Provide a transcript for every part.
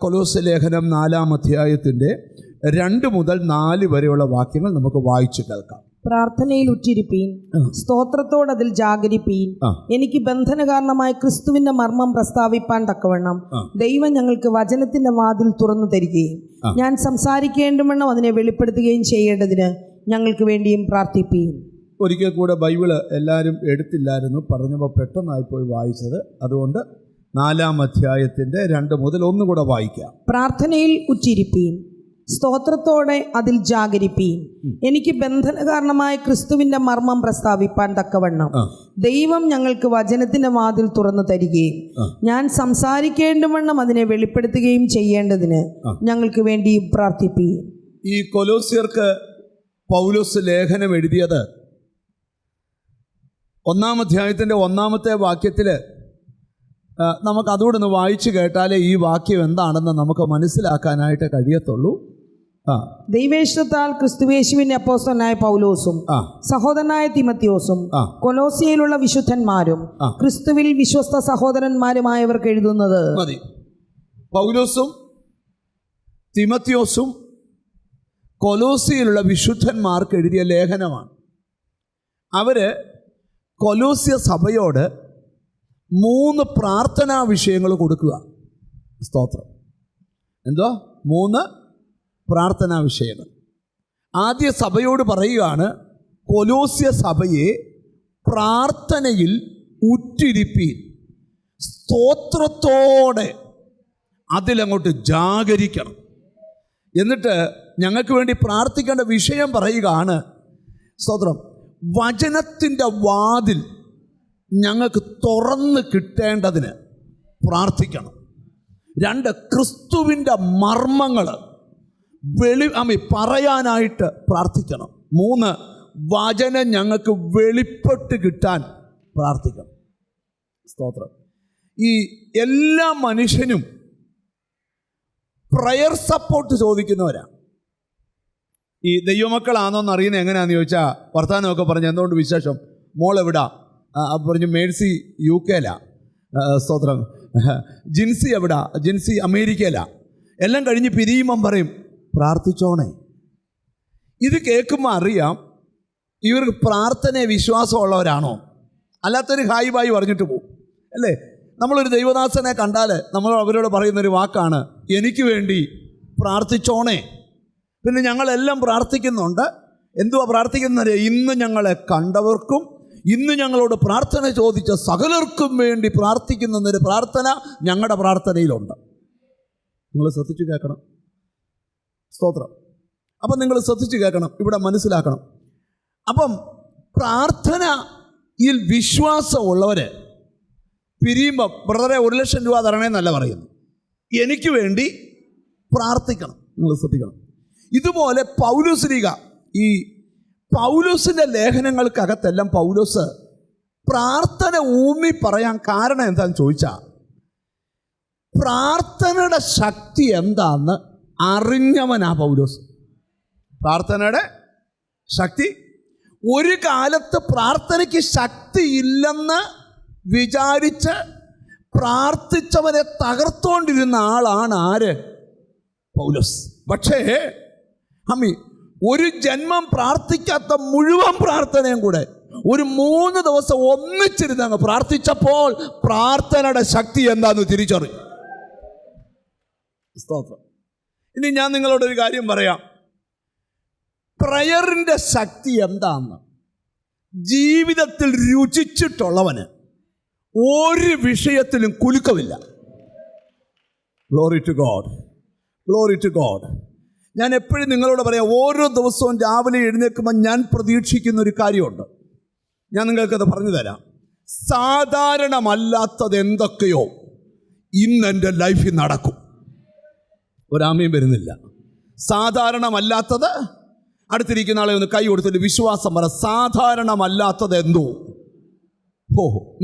കൊലോസ്യ ലേഖനം 4-ാം അധ്യായത്തിൻ്റെ 2 മുതൽ 4 വരെയുള്ള വാക്യങ്ങൾ നമുക്ക് വായിച്ചു കേൾക്കാം. പ്രാർത്ഥനയിൽ ഉറ്റിരിപ്പീൻ, സ്തോത്രത്തോട് അതിൽ ജാഗരിപ്പീൻ. എനിക്ക് ബന്ധനകാരണമായ ക്രിസ്തുവിന്റെ മർമ്മം പ്രസ്താവിപ്പാൻ തക്കവണ്ണം ദൈവം ഞങ്ങൾക്ക് വചനത്തിന്റെ വാതിൽ തുറന്നു തരികയും ഞാൻ സംസാരിക്കേണ്ടവണ്ണം അതിനെ വെളിപ്പെടുത്തുകയും ചെയ്യേണ്ടതിന് ഞങ്ങൾക്ക് വേണ്ടിയും പ്രാർത്ഥിപ്പീൻ. ഒരിക്കൽ കൂടെ ബൈബിള് എല്ലാവരും എടുത്തില്ലായിരുന്നു, പറഞ്ഞപ്പോൾ പെട്ടെന്നായിപ്പോയി വായിച്ചത്. അതുകൊണ്ട് 4-ാം അധ്യായത്തിൻ്റെ 2 മുതൽ 1 കൂടെ വായിക്കാം. പ്രാർത്ഥനയിൽ ഉറ്റിരിപ്പീൻ, സ്തോത്രത്തോടെ അതിൽ ജാഗരിപ്പീൻ. എനിക്ക് ബന്ധനകാരണമായ ക്രിസ്തുവിന്റെ മർമ്മം പ്രസ്താവിപ്പാൻ തക്കവണ്ണം ദൈവം ഞങ്ങൾക്ക് വചനത്തിന്റെ വാതിൽ തുറന്നു തരികയും ഞാൻ സംസാരിക്കേണ്ടവണ്ണം അതിനെ വെളിപ്പെടുത്തുകയും ചെയ്യേണ്ടതിന് ഞങ്ങൾക്ക് വേണ്ടിയും പ്രാർത്ഥിപ്പീൻ. ഈ കൊലോസ്യർക്ക് പൗലോസ് ലേഖനം എഴുതിയത് 1-ാം അധ്യായത്തിൻ്റെ 1-ാമത്തെ വാക്യത്തിൽ നമുക്ക് അതുകൂടെ ഒന്ന് വായിച്ചു കേട്ടാലേ ഈ വാക്യം എന്താണെന്ന് നമുക്ക് മനസ്സിലാക്കാനായിട്ട് കഴിയത്തുള്ളൂ. ദൈവേഷ്ടത്താൽ ക്രിസ്തുയേശുവിന്റെ അപ്പോസ്തലനായ പൗലോസും സഹോദരനായ തിമത്തിയോസും കൊലോസ്യയിലുള്ള വിശുദ്ധന്മാരും ക്രിസ്തുവിൽ വിശ്വസ്ത സഹോദരന്മാരുമായവർക്ക് എഴുതുന്നത്. മതി. പൗലോസും തിമത്തിയോസും കൊലോസ്യയിലുള്ള വിശുദ്ധന്മാർക്ക് എഴുതിയ ലേഖനമാണ്. അവര് കൊലോസ്യ സഭയോട് 3 പ്രാർത്ഥനാ വിഷയങ്ങൾ കൊടുക്കുക. സ്തോത്രം. എന്തോ 3 പ്രാർത്ഥനാ വിഷയങ്ങൾ. ആദ്യ സഭയോട് പറയുകയാണ്, കൊലോസ്യ സഭയെ പ്രാർത്ഥനയിൽ ഉറ്റിരിപ്പീൻ, സ്തോത്രത്തോടെ അതിലങ്ങോട്ട് ജാഗരിക്കണം. എന്നിട്ട് ഞങ്ങൾക്ക് വേണ്ടി പ്രാർത്ഥിക്കേണ്ട വിഷയം പറയുകയാണ്. സ്തോത്രം. വചനത്തിൻ്റെ വാതിൽ ഞങ്ങൾക്ക് തുറന്ന് കിട്ടേണ്ടതിന് പ്രാർത്ഥിക്കണം. 2, ക്രിസ്തുവിൻ്റെ മർമ്മങ്ങൾ പറയാനായിട്ട് പ്രാർത്ഥിക്കണം. 3, വചനം ഞങ്ങൾക്ക് വെളിപ്പെട്ട് കിട്ടാൻ പ്രാർത്ഥിക്കണം. സ്തോത്രം. ഈ എല്ലാ മനുഷ്യനും പ്രയർ സപ്പോർട്ട് ചോദിക്കുന്നവരാണ്. ഈ ദൈവമക്കളാണോന്ന് അറിയുന്നത് എങ്ങനെയാണെന്ന് ചോദിച്ചാൽ വർത്താനമൊക്കെ പറഞ്ഞ് എന്തുകൊണ്ട് വിശേഷം, മോൾ എവിടാ പറഞ്ഞു, മേഴ്സി UK സ്തോത്രം. ജിൻസി എവിടാ, ജിൻസി അമേരിക്കയിലാണ്. എല്ലാം കഴിഞ്ഞ് പിരിയുമ്പം പറയും പ്രാർത്ഥിച്ചോണേ. ഇത് കേൾക്കുമ്പോൾ അറിയാം ഇവർക്ക് പ്രാർത്ഥനയെ വിശ്വാസമുള്ളവരാണോ. അല്ലാത്തൊരു ഹായ് ബായി പറഞ്ഞിട്ട് പോകും അല്ലേ. നമ്മളൊരു ദൈവദാസനെ കണ്ടാൽ നമ്മൾ അവരോട് പറയുന്നൊരു വാക്കാണ്, എനിക്ക് വേണ്ടി പ്രാർത്ഥിച്ചോണേ. പിന്നെ ഞങ്ങളെല്ലാം പ്രാർത്ഥിക്കുന്നുണ്ട്. എന്തുവാ പ്രാർത്ഥിക്കുന്നത്? ഇന്ന് ഞങ്ങളെ കണ്ടവർക്കും ഇന്ന് ഞങ്ങളോട് പ്രാർത്ഥന ചോദിച്ച സകലർക്കും വേണ്ടി പ്രാർത്ഥിക്കുന്നൊരു പ്രാർത്ഥന ഞങ്ങളുടെ പ്രാർത്ഥനയിലുണ്ട്. നിങ്ങൾ ശ്രദ്ധിച്ചു കേൾക്കണം. സ്തോത്രം. അപ്പം നിങ്ങൾ ശ്രദ്ധിച്ചു കേൾക്കണം, ഇവിടെ മനസ്സിലാക്കണം. അപ്പം പ്രാർത്ഥനയിൽ വിശ്വാസമുള്ളവർ പിരിയുമ്പം ബ്രദറെ 1,00,000 രൂപ തരണേന്നല്ല പറയുന്നു, എനിക്ക് വേണ്ടി പ്രാർത്ഥിക്കണം. നിങ്ങൾ ശ്രദ്ധിക്കണം. ഇതുപോലെ പൗലോസ്ലീഹ, ഈ പൗലോസിൻ്റെ ലേഖനങ്ങൾക്കകത്തെല്ലാം പൗലോസ് പ്രാർത്ഥന ഊന്നി പറയാൻ കാരണം എന്താണെന്ന് ചോദിച്ചാൽ, പ്രാർത്ഥനയുടെ ശക്തി എന്താണെന്ന് അറിഞ്ഞവനാ പൗലോസ്. പ്രാർത്ഥനയുടെ ശക്തി. ഒരു കാലത്ത് പ്രാർത്ഥനയ്ക്ക് ശക്തി ഇല്ലെന്ന് വിചാരിച്ച് പ്രാർത്ഥിച്ചവനെ തകർത്തോണ്ടിരുന്ന ആളാണ് ആര്? പൗലോസ്. പക്ഷേ ഒരു ജന്മം പ്രാർത്ഥിക്കാത്ത മുഴുവൻ പ്രാർത്ഥനയും കൂടെ ഒരു 3 ദിവസം ഒന്നിച്ചിരുന്നങ്ങ് പ്രാർത്ഥിച്ചപ്പോൾ പ്രാർത്ഥനയുടെ ശക്തി എന്താന്ന് തിരിച്ചറിയും. സ്തോത്രം. ഇനി ഞാൻ നിങ്ങളോടൊരു കാര്യം പറയാം. പ്രയറിൻ്റെ ശക്തി എന്താന്ന് ജീവിതത്തിൽ രുചിച്ചിട്ടുള്ളവന് ഒരു വിഷയത്തിലും കുലുക്കമില്ല. Glory to God, glory to God. ഞാൻ എപ്പോഴും നിങ്ങളോട് പറയാം, ഓരോ ദിവസവും രാവിലെ എഴുന്നേൽക്കുമ്പോൾ ഞാൻ പ്രതീക്ഷിക്കുന്ന ഒരു കാര്യമുണ്ട്. ഞാൻ നിങ്ങൾക്കത് പറഞ്ഞു തരാം. സാധാരണമല്ലാത്തത് എന്തൊക്കെയോ ഇന്ന് എൻ്റെ ലൈഫിൽ നടക്കും. ഒരാമയും വരുന്നില്ല. സാധാരണമല്ലാത്തത്, അടുത്തിരിക്കുന്ന ആളെ ഒന്ന് കൈ കൊടുത്തിട്ട് വിശ്വാസം പറ, സാധാരണമല്ലാത്തത് എന്തോ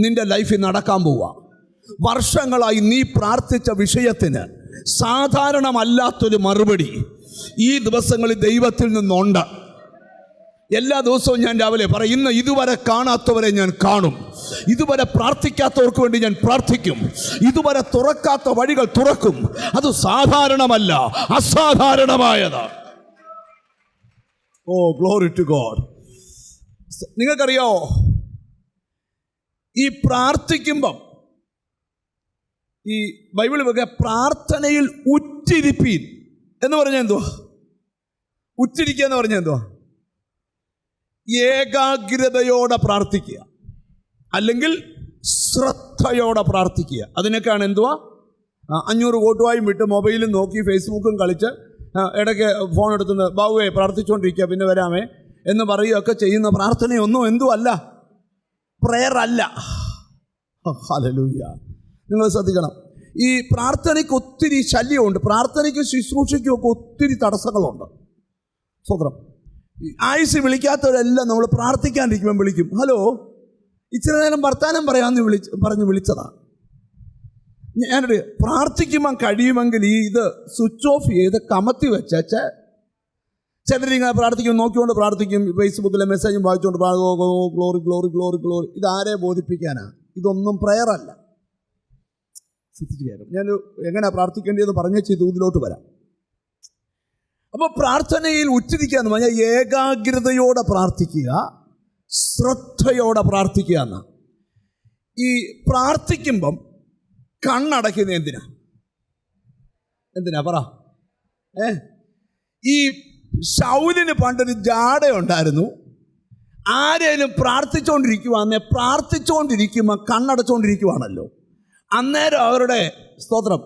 നിന്റെ ലൈഫിൽ നടക്കാൻ പോവാ. വർഷങ്ങളായി നീ പ്രാർത്ഥിച്ച വിഷയത്തിന് സാധാരണമല്ലാത്തൊരു മറുപടി ഈ ദിവസങ്ങളിൽ ദൈവത്തിൽ നിന്നുണ്ട്. എല്ലാ ദിവസവും ഞാൻ രാവിലെ പറയും, ഇന്ന് ഇതുവരെ കാണാത്തവരെ ഞാൻ കാണും, ഇതുവരെ പ്രാർത്ഥിക്കാത്തവർക്ക് വേണ്ടി ഞാൻ പ്രാർത്ഥിക്കും, ഇതുവരെ തുറക്കാത്ത വഴികൾ തുറക്കും. അത് സാധാരണമല്ല, അസാധാരണമായതാണ്. Oh glory to God. നിങ്ങൾക്കറിയോ, ഈ പ്രാർത്ഥിക്കുമ്പം ഈ ബൈബിളിൽ വെക്കുക, പ്രാർത്ഥനയിൽ ഉറ്റിരിപ്പീൻ എന്ന് പറഞ്ഞാൽ എന്തുവാ? ഉറ്റിരിക്കുക എന്ന് പറഞ്ഞാൽ എന്തുവാ? ഏകാഗ്രതയോടെ പ്രാർത്ഥിക്കുക, അല്ലെങ്കിൽ ശ്രദ്ധയോടെ പ്രാർത്ഥിക്കുക. അതിനൊക്കെയാണ് എന്തുവാ? 500 കോട്ടുവായും വിട്ട് മൊബൈലും നോക്കി ഫേസ്ബുക്കും കളിച്ച് ഇടയ്ക്ക് ഫോൺ എടുത്തുനിന്ന് ബാബുവേ പ്രാർത്ഥിച്ചുകൊണ്ടിരിക്കുക, പിന്നെ വരാമേ എന്ന് പറയുകയൊക്കെ ചെയ്യുന്ന പ്രാർത്ഥനയൊന്നും എന്തുമല്ല, പ്രയർ അല്ല. ഹല്ലേലൂയ. നിങ്ങൾ ശ്രദ്ധിക്കണം, ഈ പ്രാർത്ഥനയ്ക്ക് ഒത്തിരി ശല്യമുണ്ട്. പ്രാർത്ഥനയ്ക്കും ശുശ്രൂഷയ്ക്കും ഒക്കെ ഒത്തിരി തടസ്സങ്ങളുണ്ട്. സ്വതന്ത്രം ആയുസ് വിളിക്കാത്തവരെല്ലാം നമ്മൾ പ്രാർത്ഥിക്കാണ്ടിരിക്കുമ്പോൾ വിളിക്കും, ഹലോ ഇച്ചിരി നേരം വർത്താനം പറയാമെന്ന് പറഞ്ഞ് വിളിച്ചതാണ്. ഞാനൊരു പ്രാർത്ഥിക്കുമ്പോൾ കഴിയുമെങ്കിൽ ഇത് സ്വിച്ച് ഓഫ് ചെയ്ത് കമത്തി വെച്ചേച്ച് ചിലരിങ്ങനെ പ്രാർത്ഥിക്കും, നോക്കിക്കൊണ്ട് പ്രാർത്ഥിക്കും, ഫേസ്ബുക്കിലെ മെസ്സേജും വായിച്ചുകൊണ്ട് ഗ്ലോറി ഗ്ലോറി ഗ്ലോറി ഗ്ലോറി. ഇതാരെ ബോധിപ്പിക്കാനാണ്? ഇതൊന്നും പ്രയറല്ല. ശ്രദ്ധിച്ചു. ഞാൻ എങ്ങനെയാണ് പ്രാർത്ഥിക്കേണ്ടതെന്ന് പറഞ്ഞേച്ച് ഇതിലോട്ട് വരാം. അപ്പോൾ പ്രാർത്ഥനയിൽ ഉച്ചരിക്കുക എന്ന് പറഞ്ഞാൽ ഏകാഗ്രതയോടെ പ്രാർത്ഥിക്കുക, ശ്രദ്ധയോടെ പ്രാർത്ഥിക്കുക എന്നാണ്. ഈ പ്രാർത്ഥിക്കുമ്പം കണ്ണടയ്ക്കുന്നത് എന്തിനാ പറ? ഈ ശൗലിന് പണ്ടൊരു ജാടയുണ്ടായിരുന്നു. ആരേലും പ്രാർത്ഥിച്ചുകൊണ്ടിരിക്കുമ്പോൾ കണ്ണടച്ചുകൊണ്ടിരിക്കുവാണല്ലോ. അന്നേരം അവരുടെ സ്തോത്രം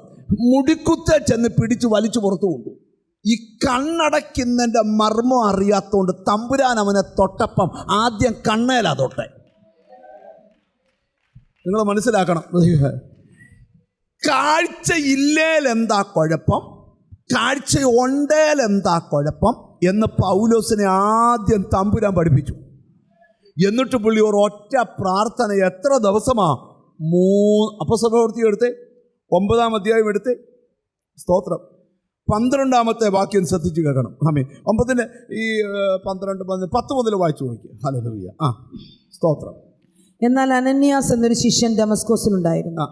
മുടിക്കുത്തെ ചെന്ന് പിടിച്ച് വലിച്ചു പുറത്തു കൊണ്ടു. ഈ കണ്ണടയ്ക്കുന്നതിൻ്റെ മർമ്മം അറിയാത്തതുകൊണ്ട് തമ്പുരാൻ അവനെ തൊട്ടപ്പം ആദ്യം കണ്ണേലാ തൊട്ടെ. നിങ്ങൾ മനസ്സിലാക്കണം, കാഴ്ചയില്ലേലെന്താ കുഴപ്പം, കാഴ്ച ഉണ്ടേലെന്താ കുഴപ്പം എന്ന് പൗലോസിനെ ആദ്യം തമ്പുരാൻ പഠിപ്പിച്ചു. എന്നിട്ട് പുള്ളി ഒരു ഒറ്റ പ്രാർത്ഥന എത്ര ദിവസമാ? അപ്പോസ്തലപ്രവൃത്തി എടുത്ത് 9-ാം അധ്യായം എടുത്ത് സ്തോത്രം 12-ാമത്തെ വാക്യം ശ്രദ്ധിച്ച് കേൾക്കണം. ആമേൻ. 9 ഈ 12 10 മുതൽ വായിച്ചു നോക്കി. ഹല്ലേലൂയ. സ്തോത്രം. എന്നാൽ അനന്യാസ് എന്നൊരു ശിഷ്യൻ ദമസ്കോസിലുണ്ടായിരുന്നു.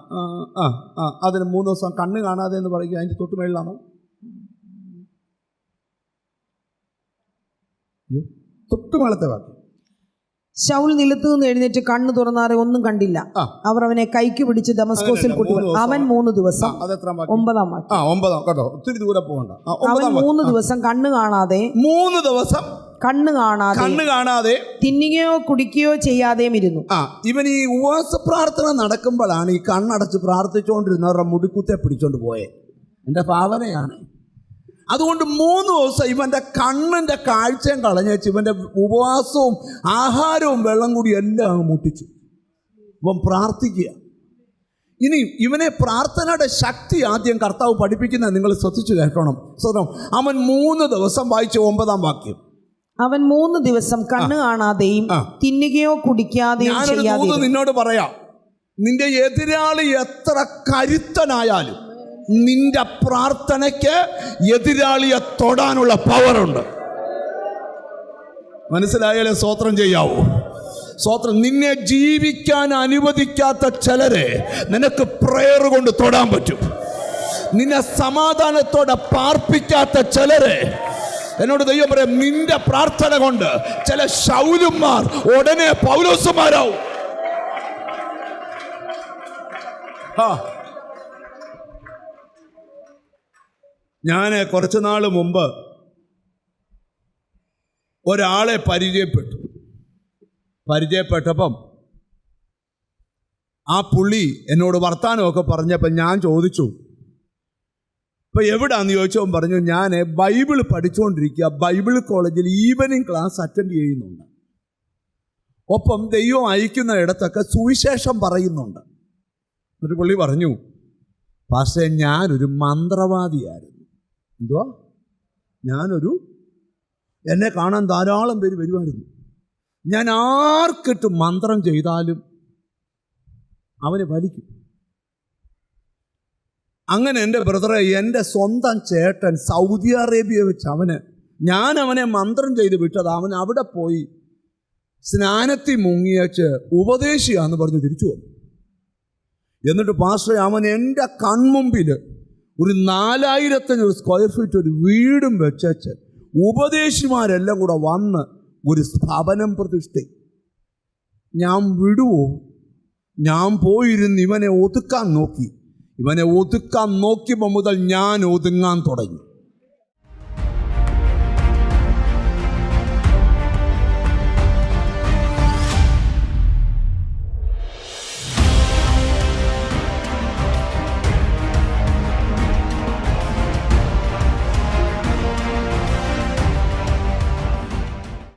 അതിന് 3 ദിവസം കണ്ണ് കാണാതെ എന്ന് പറയുക. അതിൻ്റെ തൊട്ട് മേളിലാണോ? തൊട്ട് മേളത്തെ വാക്യം. ശൗൽ നിലത്തു നിന്ന് എഴുന്നേറ്റ് കണ്ണു തുറന്നാറെ ഒന്നും കണ്ടില്ല. അവർ അവനെ കൈക്ക് പിടിച്ച് ദമസ്കോസിൽ കൊണ്ടുപോയി. അവൻ 3 ദിവസം 9-ാം വാക്യം കേട്ടോ, ഒത്തിരി ദൂരെ പോകണ്ട. അവൻ 3 ദിവസം കണ്ണ് കാണാതെ 3 ദിവസം കണ്ണ് കാണാതെ തിന്നുകയോ കുടിക്കുകയോ ചെയ്യാതെയും ഇരുന്നു. ഇവൻ ഈ ഉപവാസ പ്രാർത്ഥന നടക്കുമ്പോഴാണ് ഈ കണ്ണടച്ച് പ്രാർത്ഥിച്ചുകൊണ്ടിരുന്നവരുടെ മുടിക്കുത്തെ പിടിച്ചോണ്ട് പോയേ. എൻ്റെ ഭാവനയാണ്. അതുകൊണ്ട് 3 ദിവസം ഇവൻ്റെ കണ്ണിൻ്റെ കാഴ്ചയും കളഞ്ഞേച്ച് ഇവൻ്റെ ഉപവാസവും ആഹാരവും വെള്ളം കൂടി എല്ലാം അങ്ങ് മുട്ടിച്ചു. ഇവൻ പ്രാർത്ഥിക്കുക. ഇനി ഇവനെ പ്രാർത്ഥനയുടെ ശക്തി ആദ്യം കർത്താവ് പഠിപ്പിക്കുന്നത് നിങ്ങൾ ശ്രദ്ധിച്ചു കേൾക്കണം. അവൻ 3 ദിവസം വായിച്ച 9-ാം വാക്യം. അവൻ 3 ദിവസം കണ്ണ് കാണാതെയും തിന്നുകയോ കുടിക്കാതെയും ചെയ്യാതെ. നിന്നോട് പറയാം, നിന്റെ എതിരാളി എത്ര കരുത്തനായാലും നിന്റെ പ്രാർത്ഥനയ്ക്ക് എതിരാളിയെ തൊടാനുള്ള പവറുണ്ട്. മനസ്സിലായാലേ സ്തോത്രം ചെയ്യാവൂ. സ്തോത്രം. നിന്നെ ജീവിക്കാൻ അനുവദിക്കാത്ത ചിലരെ നിനക്ക് പ്രയർ കൊണ്ട് തൊടാൻ പറ്റും. നിന്നെ സമാധാനത്തോടെ പാർപ്പിക്കാത്ത ചിലരെ എന്നോട് ദൈവം പറയാം, നിന്റെ പ്രാർത്ഥന കൊണ്ട് ചില ശൗലുമാർ ഉടനെ പൗലോസുമാരാവും. ഞാൻ കുറച്ചു നാൾ മുമ്പ് ഒരാളെ പരിചയപ്പെട്ടപ്പം ആ പുള്ളി എന്നോട് വർത്താനമൊക്കെ പറഞ്ഞപ്പോൾ ഞാൻ ചോദിച്ചു, ഇപ്പം എവിടാന്ന് ചോദിച്ചവൻ പറഞ്ഞു, ഞാൻ ബൈബിൾ പഠിച്ചുകൊണ്ടിരിക്കുക, ബൈബിൾ കോളേജിൽ ഈവനിങ് ക്ലാസ് അറ്റൻഡ് ചെയ്യുന്നുണ്ട്, ഒപ്പം ദൈവം അയക്കുന്ന ഇടത്തൊക്കെ സുവിശേഷം പറയുന്നുണ്ട്. എന്നിട്ട് പുള്ളി പറഞ്ഞു, പക്ഷേ ഞാനൊരു മന്ത്രവാദിയായിരുന്നു. എന്തുവാ? എന്നെ കാണാൻ ധാരാളം പേര് വരുമായിരുന്നു. ഞാൻ ആർക്കിട്ട് മന്ത്രം ചെയ്താലും അവന് ഫലിക്കും. അങ്ങനെ എൻ്റെ ബ്രദറെ, എൻ്റെ സ്വന്തം ചേട്ടൻ സൗദി അറേബ്യ വെച്ച് അവന് ഞാൻ അവനെ മന്ത്രം ചെയ്ത് വിട്ടത്. അവൻ അവിടെ പോയി സ്നാനത്തിൽ മുങ്ങിയച്ച് ഉപദേശിയാന്ന് പറഞ്ഞ് തിരിച്ചു വന്നു. എന്നിട്ട് പാസ്റ്റർ, അവൻ എൻ്റെ കൺമുമ്പിൽ ഒരു 4000 സ്ക്വയർ ഫീറ്റ് ഒരു വീടും വെച്ചു ഉപദേശിമാരെല്ലാം കൂടെ വന്ന് ഒരു സ്ഥാപനം പ്രതിഷ്ഠ. ഞാൻ വിടുവോ? ഞാൻ പോയിരുന്ന് ഇവനെ ഒതുക്കാൻ നോക്കി. ഇവനെ ഒതുക്കാൻ നോക്കിയപ്പോൾ മുതൽ ഞാൻ ഒതുങ്ങാൻ തുടങ്ങി.